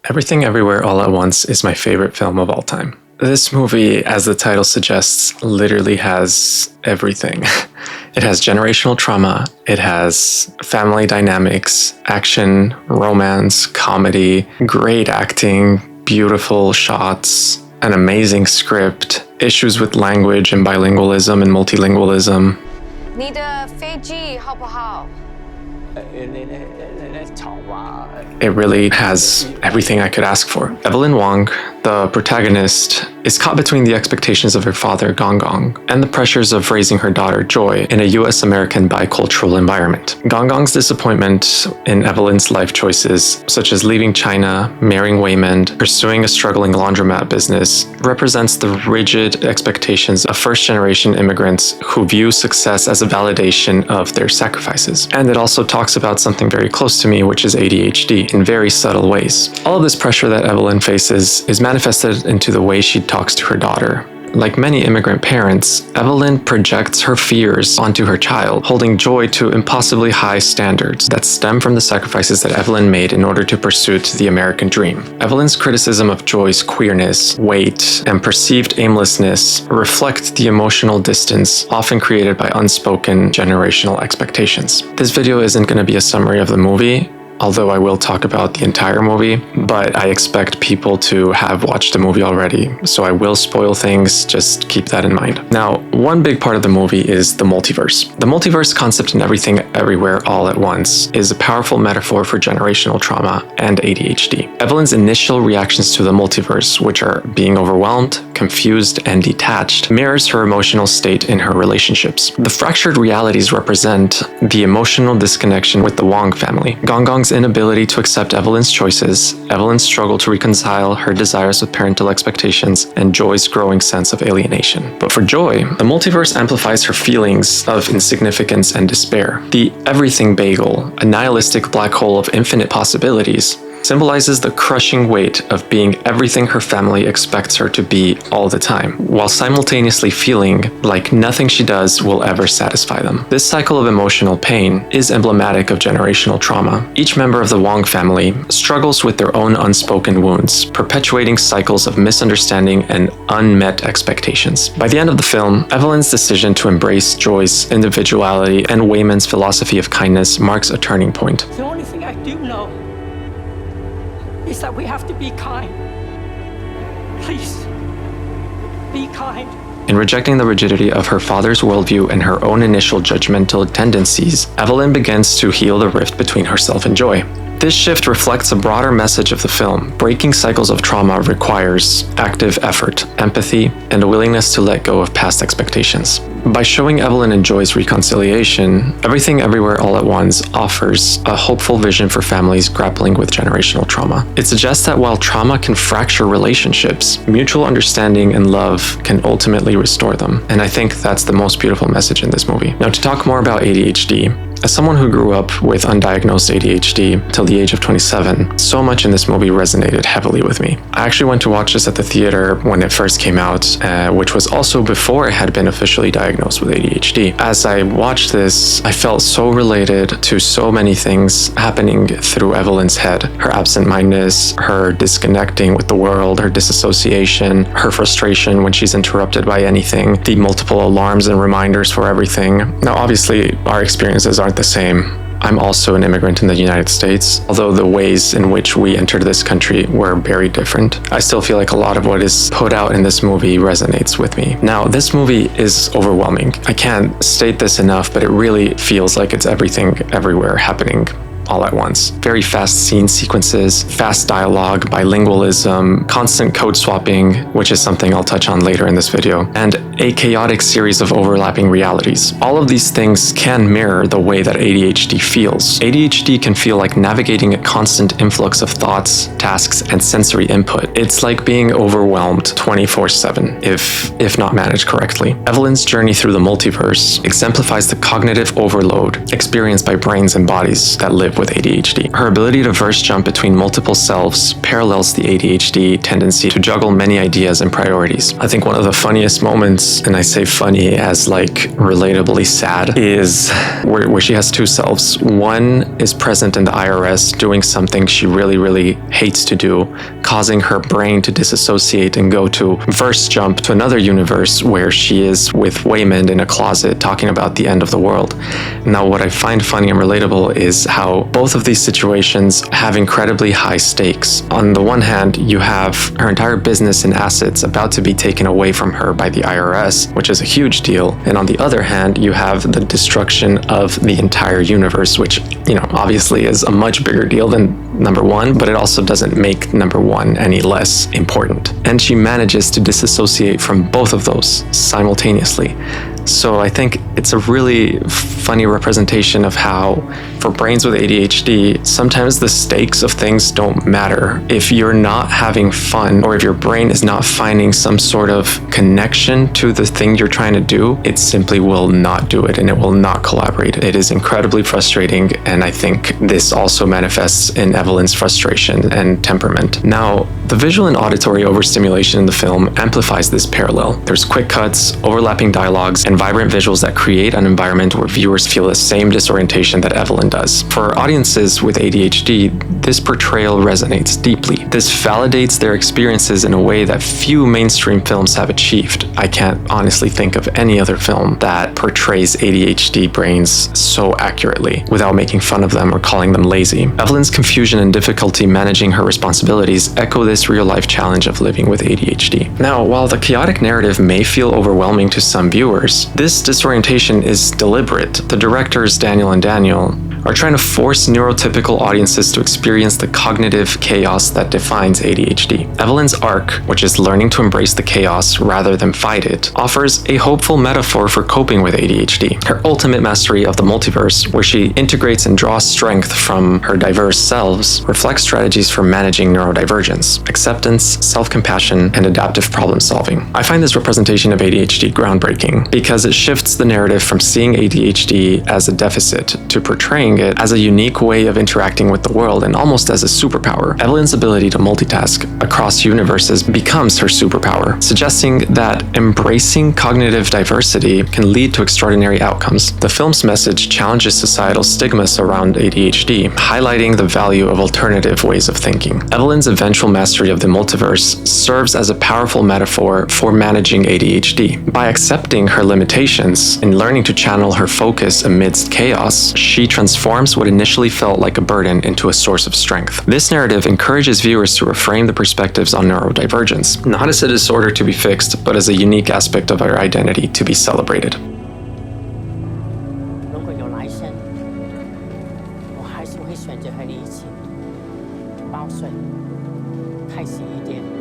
Everything Everywhere All at Once is my favorite film of all time. This movie, as the title suggests, literally has everything. It has generational trauma, it has family dynamics, action, romance, comedy, great acting, beautiful shots, an amazing script, issues with language and bilingualism and multilingualism. 你的飞机好不好？ It really has everything I could ask for. Evelyn Wong, the protagonist, is caught between the expectations of her father, Gong Gong, and the pressures of raising her daughter, Joy, in a US-American bicultural environment. Gong Gong's disappointment in Evelyn's life choices, such as leaving China, marrying Waymond, pursuing a struggling laundromat business, represents the rigid expectations of first-generation immigrants who view success as a validation of their sacrifices. And it also talks about something very close to me, which is ADHD, in very subtle ways. All of this pressure that Evelyn faces is manifested into the way she talks to her daughter. Like many immigrant parents, Evelyn projects her fears onto her child, holding Joy to impossibly high standards that stem from the sacrifices that Evelyn made in order to pursue the American dream. Evelyn's criticism of Joy's queerness, weight, and perceived aimlessness reflect the emotional distance often created by unspoken generational expectations. This video isn't going to be a summary of the movie, although I will talk about the entire movie, but I expect people to have watched the movie already, so I will spoil things, just keep that in mind. Now, one big part of the movie is the multiverse. The multiverse concept in Everything Everywhere All at Once is a powerful metaphor for generational trauma and ADHD. Evelyn's initial reactions to the multiverse, which are being overwhelmed, confused, and detached, mirrors her emotional state in her relationships. The fractured realities represent the emotional disconnection with the Wong family. Gong Gong's inability to accept Evelyn's choices, Evelyn's struggle to reconcile her desires with parental expectations, and Joy's growing sense of alienation. But for Joy, the multiverse amplifies her feelings of insignificance and despair. The everything bagel, a nihilistic black hole of infinite possibilities, symbolizes the crushing weight of being everything her family expects her to be all the time, while simultaneously feeling like nothing she does will ever satisfy them. This cycle of emotional pain is emblematic of generational trauma. Each member of the Wong family struggles with their own unspoken wounds, perpetuating cycles of misunderstanding and unmet expectations. By the end of the film, Evelyn's decision to embrace Joy's individuality and Waymond's philosophy of kindness marks a turning point. The only thing I do know is that we have to be kind. Please, be kind. In rejecting the rigidity of her father's worldview and her own initial judgmental tendencies, Evelyn begins to heal the rift between herself and Joy. This shift reflects a broader message of the film. Breaking cycles of trauma requires active effort, empathy, and a willingness to let go of past expectations. By showing Evelyn and Joy's reconciliation, Everything Everywhere All at Once offers a hopeful vision for families grappling with generational trauma. It suggests that while trauma can fracture relationships, mutual understanding and love can ultimately restore them. And I think that's the most beautiful message in this movie. Now, to talk more about ADHD, as someone who grew up with undiagnosed ADHD till the age of 27, so much in this movie resonated heavily with me. I actually went to watch this at the theater when it first came out, which was also before I had been officially diagnosed with ADHD. As I watched this, I felt so related to so many things happening through Evelyn's head. Her absent-mindedness, her disconnecting with the world, her disassociation, her frustration when she's interrupted by anything, the multiple alarms and reminders for everything. Now, obviously, our experiences aren't the same. I'm also an immigrant in the United States, although the ways in which we entered this country were very different. I still feel like a lot of what is put out in this movie resonates with me. Now, this movie is overwhelming. I can't state this enough, but it really feels like it's everything everywhere happening all at once. Very fast scene sequences, fast dialogue, bilingualism, constant code swapping, which is something I'll touch on later in this video, and a chaotic series of overlapping realities. All of these things can mirror the way that ADHD feels. ADHD can feel like navigating a constant influx of thoughts, tasks, and sensory input. It's like being overwhelmed 24/7, if not managed correctly. Evelyn's journey through the multiverse exemplifies the cognitive overload experienced by brains and bodies that live with ADHD. Her ability to verse jump between multiple selves parallels the ADHD tendency to juggle many ideas and priorities. I think one of the funniest moments is, and I say funny as like relatably sad, is where she has two selves. One is present in the IRS doing something she really hates to do, causing her brain to disassociate and go to verse jump to another universe where she is with Waymond in a closet talking about the end of the world. Now, what I find funny and relatable is how both of these situations have incredibly high stakes. On the one hand, you have her entire business and assets about to be taken away from her by the IRS, which is a huge deal. And on the other hand, you have the destruction of the entire universe, which, obviously is a much bigger deal than number one, but it also doesn't make number one any less important. And she manages to disassociate from both of those simultaneously. So I think it's a really funny representation of how, for brains with ADHD, sometimes the stakes of things don't matter. If you're not having fun, or if your brain is not finding some sort of connection to the thing you're trying to do, it simply will not do it, and it will not collaborate. It is incredibly frustrating, and I think this also manifests in Evelyn's frustration and temperament. Now, the visual and auditory overstimulation in the film amplifies this parallel. There's quick cuts, overlapping dialogues, and vibrant visuals that create an environment where viewers feel the same disorientation that Evelyn does. For audiences with ADHD, this portrayal resonates deeply. This validates their experiences in a way that few mainstream films have achieved. I can't honestly think of any other film that portrays ADHD brains so accurately without making fun of them or calling them lazy. Evelyn's confusion and difficulty managing her responsibilities echo this real-life challenge of living with ADHD. Now, while the chaotic narrative may feel overwhelming to some viewers, this disorientation is deliberate. The directors, Daniel and Daniel, are trying to force neurotypical audiences to experience the cognitive chaos that defines ADHD. Evelyn's arc, which is learning to embrace the chaos rather than fight it, offers a hopeful metaphor for coping with ADHD. Her ultimate mastery of the multiverse, where she integrates and draws strength from her diverse selves, reflects strategies for managing neurodivergence, acceptance, self-compassion, and adaptive problem solving. I find this representation of ADHD groundbreaking because it shifts the narrative from seeing ADHD as a deficit to portraying it as a unique way of interacting with the world and almost as a superpower. Evelyn's ability to multitask across universes becomes her superpower, suggesting that embracing cognitive diversity can lead to extraordinary outcomes. The film's message challenges societal stigmas around ADHD, highlighting the value of alternative ways of thinking. Evelyn's eventual mastery of the multiverse serves as a powerful metaphor for managing ADHD. By accepting her limitations and learning to channel her focus amidst chaos, she transforms what initially felt like a burden into a source of strength. This narrative encourages viewers to reframe the perspectives on neurodivergence, not as a disorder to be fixed, but as a unique aspect of our identity to be celebrated. 如果有来生，我还是会选择和你一起报税，开心一点。